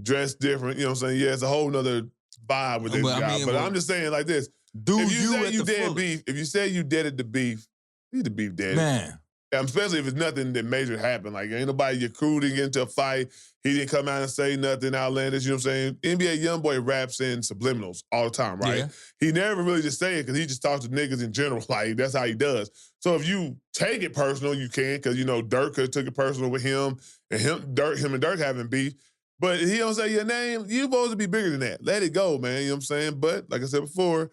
dressed different. You know what I'm saying? Yeah, it's a whole nother vibe with this Well, I guy. mean, but well, I'm just saying like this. Do If you you say at you the dead fullest. beef, if you say you deaded the beef, you the beef dead. Man. Especially if it's nothing that major happened. Like ain't nobody, your crew didn't get into a fight. He didn't come out and say nothing outlandish. You know what I'm saying? NBA YoungBoy raps in subliminals all the time, right? Yeah. He never really just say it because he just talks to niggas in general. Like that's how he does. So if you take it personal, you can, because you know Dirk could have took it personal with him and Dirk having beef. But he don't say your name, you supposed to be bigger than that. Let it go, man. You know what I'm saying? But like I said before,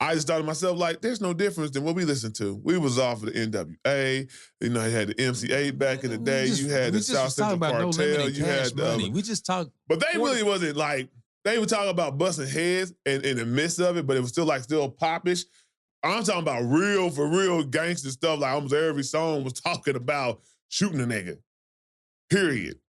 I just thought to myself, like, there's no difference than what we listened to. We was off of the NWA. You know, you had the MC8 back in the day. You had the South Central Cartel. You had money. We just talked. But they really wasn't like, they were talking about busting heads and in the midst of it, but it was still popish. I'm talking about real, for real gangster stuff. Like almost every song was talking about shooting a nigga. Period.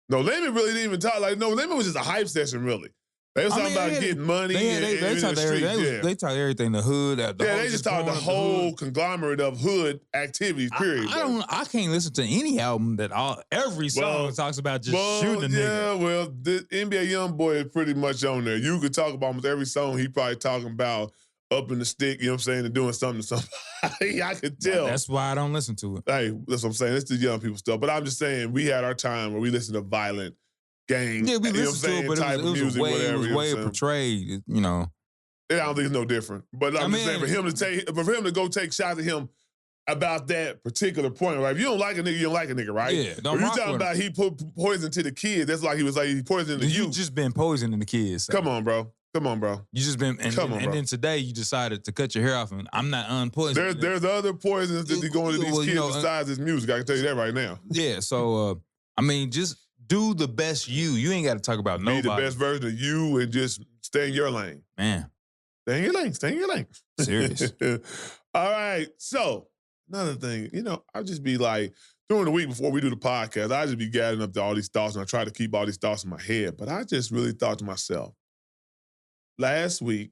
No Lemon really didn't even talk. Like, No Lemon was just a hype session, really. They was talking about getting money in the streets. They talked everything, the hood. They just talked the whole conglomerate of hood activities, period. I can't listen to any album that every song talks about just shooting a nigga. Yeah, well, the NBA YoungBoy is pretty much on there. You could talk about almost every song he probably talking about up in the stick, you know what I'm saying, and doing something to somebody. I could tell. That's why I don't listen to it. Hey, that's what I'm saying. It's the young people stuff. But I'm just saying, we had our time where we listened to violent gang. Yeah, we listened to it, but type it was music, way whatever, portrayed, you know. I don't think it's no different. But I'm just saying, for him to go take shots at him about that particular point, right? If you don't like a nigga, you don't like a nigga, right? Yeah, don't if you rock talking with about he put poison to the kids, that's like he was like he poisoned the You youth. just been poisoning the kids. So. Come on, bro. You just been, and then today you decided to cut your hair off, and I'm not unpoisoning. There's other poisons that they go into these kids besides his music. I can tell you that right now. Yeah, so I mean, just do the best you. You ain't got to talk about nobody. Be the best version of you and just stay in your lane. Man. Stay in your lane. Stay in your lane. Serious. All right. So another thing, I'll just be like, during the week before we do the podcast, I just be gathering up all these thoughts, and I try to keep all these thoughts in my head. But I just really thought to myself, last week,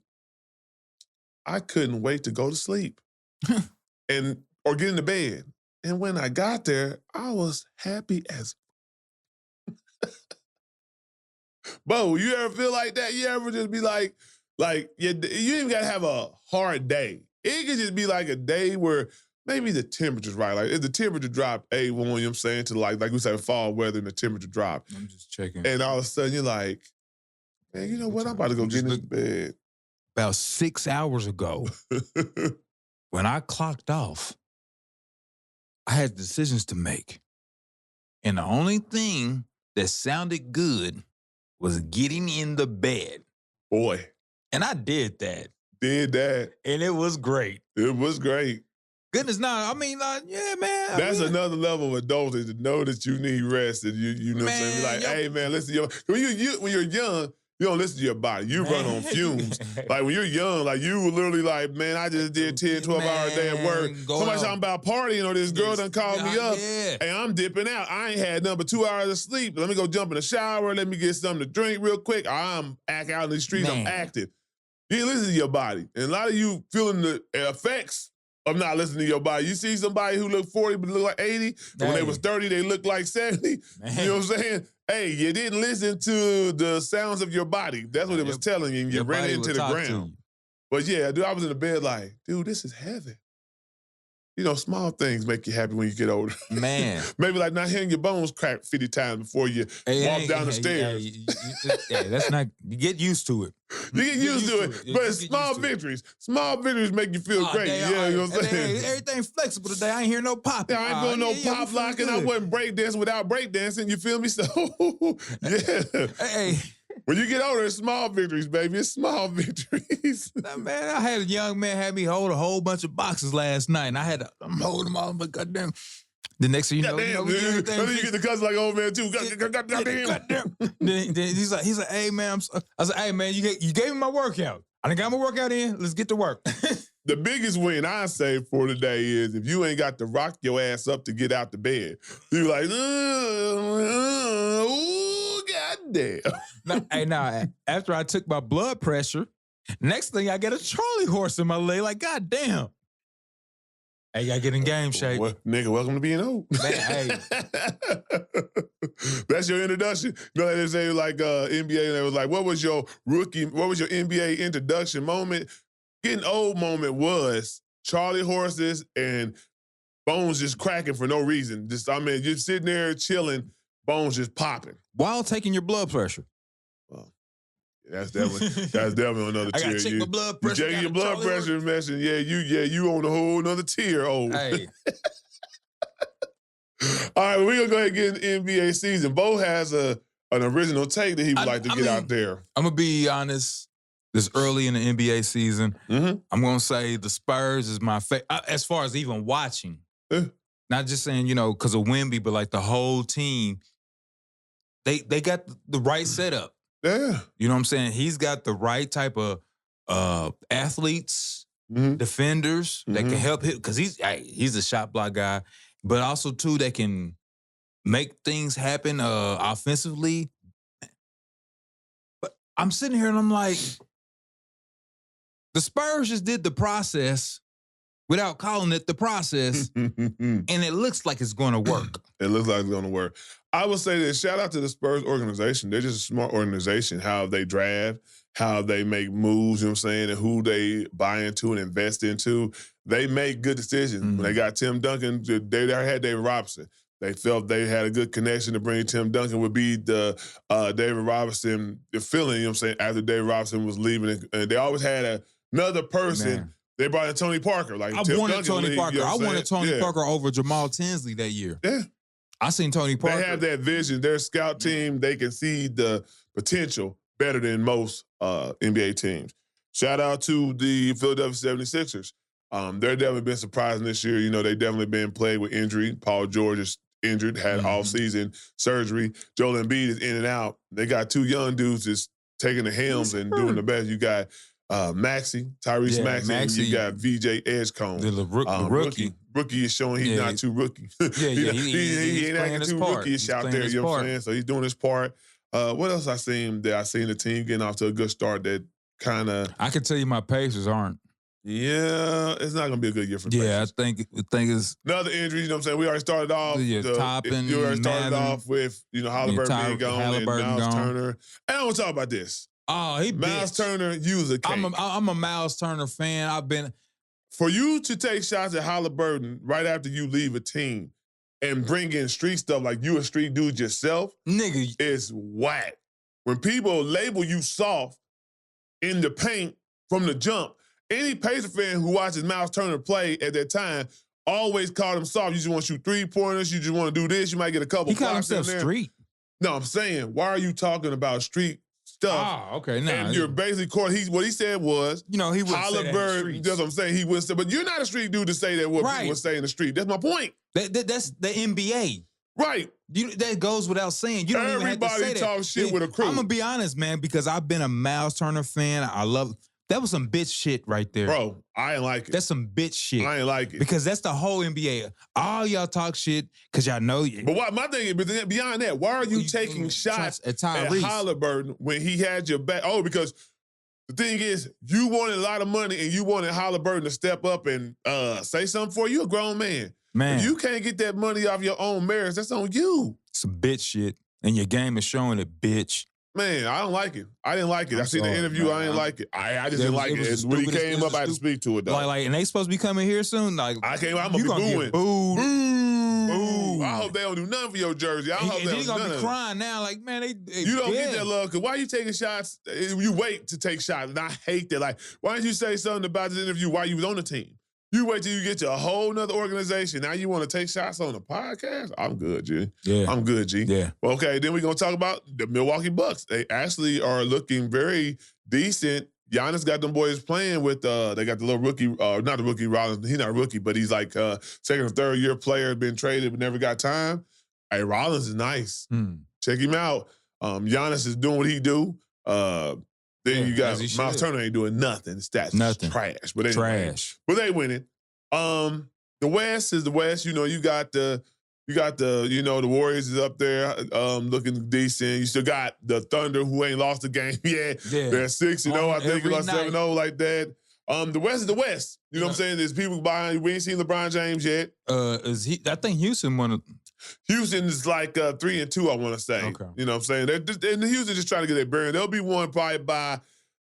I couldn't wait to go to sleep or get into bed. And when I got there, I was happy as Bo, you ever feel like that? You ever just be like you even gotta have a hard day. It could just be like a day where maybe the temperature's right. Like if the temperature dropped A1, you know what I'm saying, to like we said fall weather and the temperature dropped. I'm just checking. And all of a sudden you're like, man, you know what? I'm about to go get into bed. About 6 hours ago, when I clocked off, I had decisions to make. And the only thing that sounded good was getting in the bed. Boy. And I did that. Did that. And it was great. It was great. Goodness, I mean, yeah, man. That's another level of adulthood, to know that you need rest, and you know what I'm saying? Be like, hey, man, listen, when you're young, you don't listen to your body. You run on fumes. Like, when you're young, like, you were literally like, man, I just did 10, 12 hour day at work. Somebody talking about partying, or this girl done called me up, and I'm dipping out. I ain't had nothing but 2 hours of sleep. Let me go jump in the shower. Let me get something to drink real quick. I'm out in the streets. I'm active. You didn't listen to your body. And a lot of you feeling the effects of not listening to your body. You see somebody who look 40 but look like 80, and when they was 30, they look like 70. Man. You know what I'm saying? Hey, you didn't listen to the sounds of your body. That's what it was telling you, and you ran into the ground. But yeah, dude, I was in the bed like, dude, this is heaven. small things make you happy when you get older. Man. Maybe like not hearing your bones crack 50 times before you walk down the stairs. That's not. You get used to it. You get used to it, but it's small victories. Small victories make you feel great. Yeah, you know what I'm saying? Everything flexible today. I ain't hear no pop. Yeah, I ain't doing no pop locking. I wasn't breakdancing without breakdancing. You feel me? So, yeah. Hey. When you get older, it's small victories, baby. It's small victories. Man, I had a young man had me hold a whole bunch of boxes last night, and I'm holding them all, but goddamn. The next thing you know, goddamn, we get everything. You get the cousin like old man too. Goddamn. Then he's like, hey man, I said, hey man, you gave me my workout. I done got my workout in. Let's get to work. The biggest win I say for today is if you ain't got to rock your ass up to get out the bed. You're like, oh, goddamn. Now, after I took my blood pressure, next thing I get a Charlie horse in my leg. Like, goddamn. Hey, I get in game shape. Well, nigga, welcome to being old. Man, hey. That's your introduction. You know, they say like NBA, and they was like, what was your NBA introduction moment? Getting old moment was Charlie horses and bones just cracking for no reason. You're sitting there chilling, bones just popping. While taking your blood pressure. Well, that's definitely another tier. I gotta check my blood pressure. You check your blood pressure, messing. You on a whole another tier, old. Hey. All right, we're gonna go ahead and get in the NBA season. Bo has an original take that he would like to get out there. I'm gonna be honest. This early in the NBA season, I'm gonna say the Spurs is my favorite as far as even watching. Not just saying, because of Wemby, but like the whole team. They got the right setup. Yeah. You know what I'm saying? He's got the right type of athletes, defenders that can help him because he's a shot block guy, but also too that can make things happen offensively. But I'm sitting here and I'm like, the Spurs just did the process without calling it the process, and it looks like it's going to work. It looks like it's going to work. I would say this, shout out to the Spurs organization. They're just a smart organization, how they draft, how they make moves, you know what I'm saying, and who they buy into and invest into. They make good decisions. When they got Tim Duncan, they had David Robinson. They felt they had a good connection to bring Tim Duncan would be the David Robinson feeling, you know what I'm saying, after David Robinson was leaving. And they always had another person. Man. They brought in Tony Parker. Like I wanted Tony Parker. I wanted Tony Parker over Jamal Tinsley that year. Yeah. I seen Tony Parker. They have that vision. Their scout team, they can see the potential better than most NBA teams. Shout out to the Philadelphia 76ers. They're definitely been surprising this year. They definitely been plagued with injury. Paul George is injured, had off-season surgery. Joel Embiid is in and out. They got two young dudes just taking the helms and doing the best. You got Tyrese Maxey. You got VJ Edgecombe. The rookie. Rookie is showing he's not too rookie. He ain't acting too rookie-ish out there, you know what I'm saying? So he's doing his part. What else I seen there? I seen the team getting off to a good start that kind of... I can tell you my Pacers aren't. Yeah, it's not going to be a good year for the Pacers. I think it's... Another injury, you know what I'm saying? We already started off... Toppin, you already started off with, Halliburton being gone and Miles Turner. And I don't want to talk about this. Oh, he Miles Turner, you was a cake. I'm a Miles Turner fan. For you to take shots at Halliburton right after you leave a team and bring in street stuff like you a street dude yourself, nigga, is whack. When people label you soft in the paint from the jump, any Pacer fan who watches Miles Turner play at that time always called him soft. You just want to shoot three-pointers. You just want to do this. You might get a couple. He called himself street. No, I'm saying, why are you talking about street stuff? Oh, okay. Nah, and you're basically what he said was, he wouldn't Halliburton. That's what I'm saying. He wouldn't say, but you're not a street dude to say that what people would say in the street. That's my point. That's the NBA. Right. That goes without saying. You don't even have to say that. Everybody talks shit with a crew. I'm gonna be honest, man, because I've been a Miles Turner fan. I love. That was some bitch shit right there. Bro, I ain't like it. That's some bitch shit. I ain't like it. Because that's the whole NBA. All y'all talk shit because y'all know you. But my thing is, beyond that, why are you taking shots at Halliburton when he had your back? Oh, because the thing is, you wanted a lot of money and you wanted Halliburton to step up and say something for you. You a grown man. Man. If you can't get that money off your own merits, that's on you. Some bitch shit. And your game is showing it, bitch. Man, I don't like it. I didn't like it. I I'm seen the sorry, interview. man. I didn't like it. I just It didn't was- like it was it. the When he stupidest- came it up, was I had to the speak to it, though. Like, and they supposed to be coming here soon. Like, I'm gonna you be gonna booing. get booed. Boo. I hope they don't do nothing for your jersey. I And, hope and they then don't you do gonna none be of it. crying now. Like, man, they You don't get yeah. that love, because why are you taking shots? You wait to take shots, and I hate that. Like, why didn't you say something about this interview while you was on the team? You wait till you get to a whole nother organization. Now you want to take shots on the podcast? I'm good, G. Yeah. I'm good, G. Yeah. Well, okay, then we're going to talk about the Milwaukee Bucks. They actually are looking very decent. Giannis got them boys playing with, they got the little rookie, not the rookie Rollins. He's not a rookie, but he's like second or third year player, been traded, but never got time. Hey, Rollins is nice. Check him out. Giannis is doing what he do. Then you got as he Miles should. Turner ain't doing nothing. Stats Nothing. trash. But anyway, Trash. but they winning. The West is the West. You know, you got the the Warriors is up there looking decent. You still got the Thunder, who ain't lost a game yet. Yeah. They're 6-0. I think you Every lost night. 7-0 like that. The West is the West. You know what I'm saying? There's people behind. We ain't seen LeBron James yet. Is he? I think Houston won. Houston is like 3-2, I want to say. Okay. You know what I'm saying? And Houston just trying to get their bearing. There'll be one probably by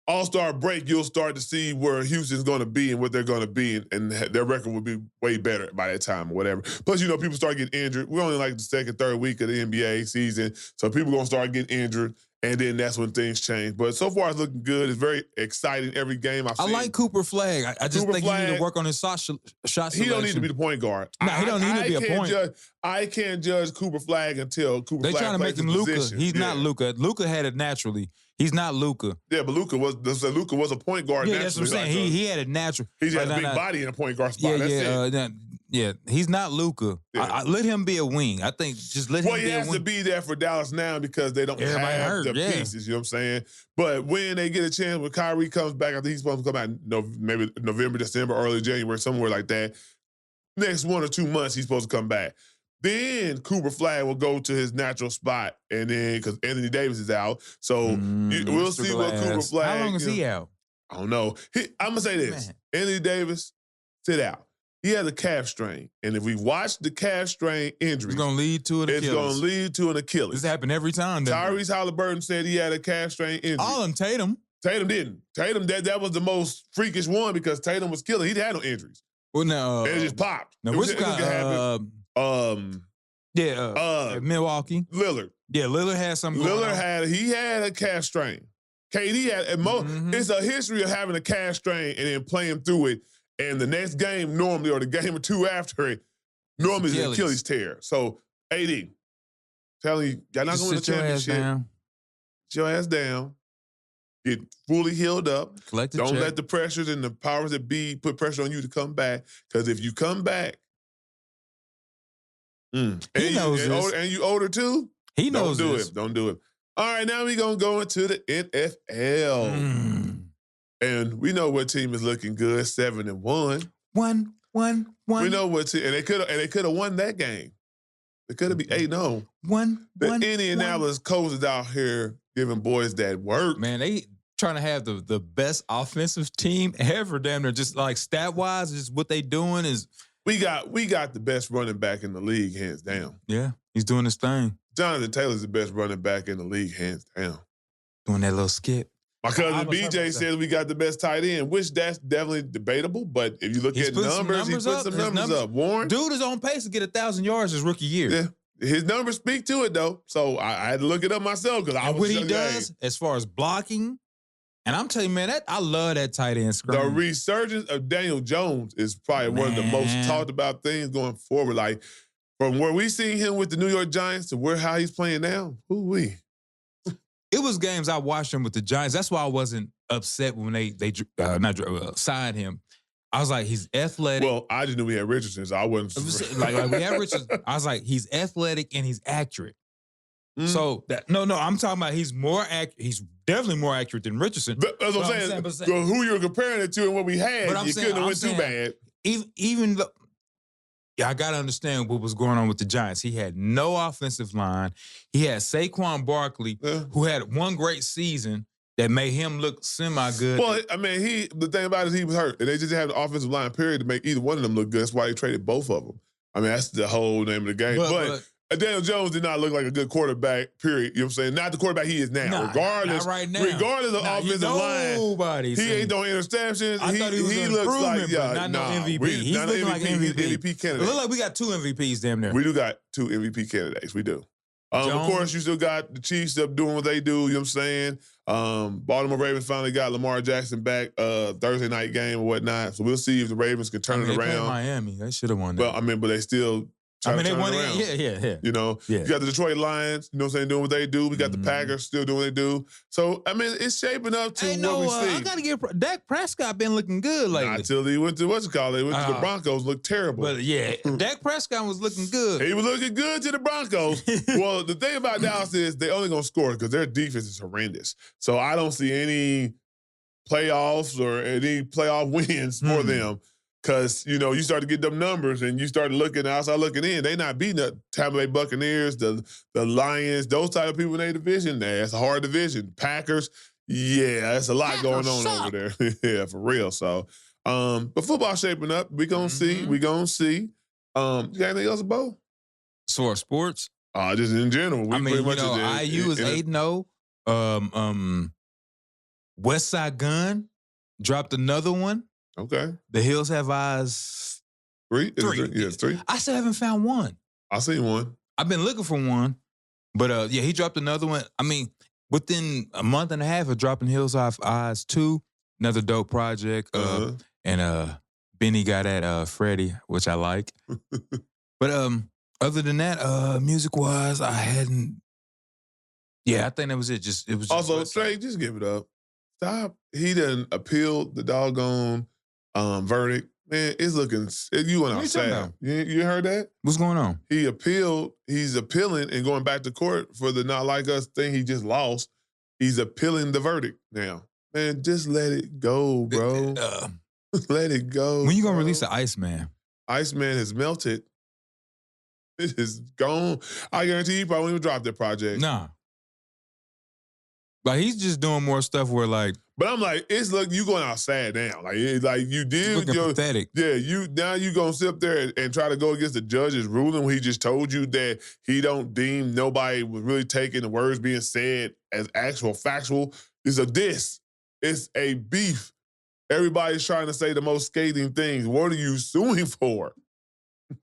All-Star break. You'll start to see where Houston's going to be and what they're going to be, and their record will be way better by that time or whatever. Plus, people start getting injured. We're only like the second, third week of the NBA season, so people going to start getting injured, and then that's when things change. But so far, it's looking good. It's very exciting every game I've I seen. like Cooper Flag. I just Cooper think he need Flag- to work on his shot selection. He don't need to be the point guard. No, he don't need to be a can't point. I can't judge Cooper Flag until Cooper They Flag trying to plays make him his Luka. position. He's not Yeah. Luka. Luka had it naturally. He's not Luka. Yeah, but Luka was a point guard. Yeah, that's what I'm saying. naturally. He had it natural. He just Like, had a nah, big nah. body in a point guard spot. Yeah, That's it. yeah. He's not Luka. Yeah. Let him be a wing. I think just let Well, him he be a has wing. to be there for Dallas now because they don't Everybody have hurt, the yeah. pieces. You know what I'm saying? But when they get a chance, when Kyrie comes back, I think he's supposed to come out maybe November, December, early January, somewhere like that. Next 1 or 2 months, he's supposed to come back. Then Cooper Flag will go to his natural spot, and then because Anthony Davis is out, so we'll Mr. see what Cooper Glass. Flag. How long is he out? I don't know. I'm gonna say this: Man. Anthony Davis, sit out. He has a calf strain, and if we watch the calf strain injury, It's gonna lead to an it's Achilles. going to lead to an Achilles. This happened every time. doesn't it? Tyrese Halliburton said he had a calf strain injury. All of them, Tatum. Tatum didn't. Tatum, that was the most freakish one because Tatum was killing. He had no injuries. Well, now, It just popped. now It was- what's it could happen. Milwaukee. Lillard. Yeah, Lillard had something. going Lillard on. had a calf strain. KD had Mhm. It's a history of having a calf strain and then playing through it. And the next game normally, or the game or two after it, normally is an Achilles. Achilles tear. So AD, telling you, y'all not Just going to sit the your ass championship. down. Sit your ass down. Get fully healed up. Collect the Don't check. let the pressures and the powers that be put pressure on you to come back. Because if you come back, and knows this. you older too, He knows don't do this. it. Don't do it. All right, now we're going to go into the NFL. And we know what team is looking good, 7-1. One. We know what team, and they could have won that game. They could have been 8-0. The Indianapolis Colts is out here giving boys that work. Man, they trying to have the best offensive team ever. Damn near, just like stat wise, just what they doing is. We got the best running back in the league, hands down. Yeah, he's doing his thing. Jonathan Taylor's the best running back in the league, hands down. Doing that little skip. My I cousin was talking BJ about says we got the best tight end, which that's definitely debatable. But if you look He's at putting some numbers, he numbers put up. some His numbers numbers- up. Warren, Dude is on pace to get 1,000 yards his rookie year. yeah, his numbers speak to it though. So I had to look it up myself because I And was what he just- does as far as blocking, and I'm telling you, man, I love that tight end The screen. resurgence of Daniel Jones is probably one of the most Man. talked about things going forward. Like from where we seen him with the New York Giants to how he's playing now, who-wee. It was games I watched him with the Giants. That's why I wasn't upset when they signed him. I was like, he's athletic. Well, I just knew we had Richardson, so I wasn't. like we have Richards. I was like, he's athletic and he's accurate. Mm. So that no, I'm talking about he's more accurate. He's definitely more accurate than Richardson. But that's what I'm saying. So who you're comparing it to and what we had, But I'm you saying- couldn't have I'm went too saying- bad. Even though, yeah, I gotta understand what was going on with the Giants. He had no offensive line. He had Saquon Barkley, Yeah. who had one great season that made him look semi-good. Well, I mean, the thing about it is he was hurt, and they just had an offensive line period to make either one of them look good. That's why they traded both of them. I mean, that's the whole name of the game. But Daniel Jones did not look like a good quarterback, period. You know what I'm saying? Not the quarterback he is now. Nah, regardless, not right now. regardless of Nah, offensive line, nobody. he ain't throwing interceptions. I thought he was an looks like, improvement, but not no MVP. He's He's looking like He's MVP. MVP It candidate. look like we got 2 MVPs damn near. We do got 2 MVP candidates. We do. Of Jones. course, you still got the Chiefs up doing what they do. You know what I'm saying? Baltimore Ravens finally got Lamar Jackson back Thursday night game or whatnot. So we'll see if the Ravens can turn it They played around. Miami. They should have won that. Well, I mean, but they still they turn won it it. around. Yeah. You know, Yeah. you got the Detroit Lions, you know what I'm saying, doing what they do. We got the Packers still doing what they do. So, I mean, it's shaping up to what we see. I got to give Dak Prescott been looking good lately. Not until he went to what's it called? They went to the Broncos, looked terrible. But yeah, Dak Prescott was looking good. He was looking good to the Broncos. Well, the thing about Dallas is they only gonna score because their defense is horrendous. So I don't see any playoffs or any playoff wins for them. Because, you know, you start to get them numbers and you start looking outside looking in. They not beating the Tampa Bay Buccaneers, the Lions, those type of people in their division. That's a hard division. Packers, yeah, that's a lot going on over there. Yeah, for real. So, but football shaping up. We gonna see. We gonna see. You got anything else, Bo? So sports? Just in general. We I mean, pretty you much know, IU is 8-0. West Side Gun dropped another one. Okay. The Hills Have Eyes. 3? Yeah, it's 3. I still haven't found one. I seen one. I've been looking for one. But yeah, he dropped another one. I mean, within a month and a half of dropping Hills Have Eyes 2, another dope project. And Benny got at Freddie, which I like. But other than that, music-wise, I hadn't. Yeah, I think that was it. It was also, Trey, just give it up. Stop. He done appealed the doggone verdict. Man, it's looking. You went outside. You heard that? What's going on? He appealed. He's appealing and going back to court for the Not Like Us thing he just lost. He's appealing the verdict now. Man, just let it go, bro. Let it go. When you gonna release the Iceman? Iceman has melted. It is gone. I guarantee he probably won't even drop that project. Nah. Like he's just doing more stuff where like. But I'm like, you going outside now. Like you did looking pathetic. Yeah, you gonna sit up there and try to go against the judge's ruling when he just told you that he don't deem nobody was really taking the words being said as actual factual. It's a diss. It's a beef. Everybody's trying to say the most scathing things. What are you suing for?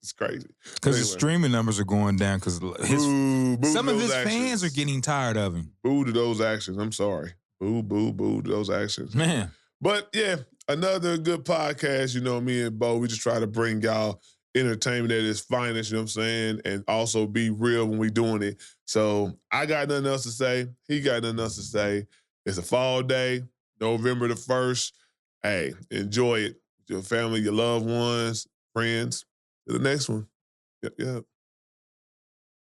It's crazy. Because his streaming numbers are going down because some of his fans are getting tired of him. Boo to those actions. I'm sorry. Boo to those actions. Man. But yeah, another good podcast. You know, me and Bo, we just try to bring y'all entertainment at its finest, you know what I'm saying? And also be real when we doing it. So I got nothing else to say. He got nothing else to say. It's a fall day, November the 1st. Hey, enjoy it. Your family, your loved ones, friends. To the next one. Yep.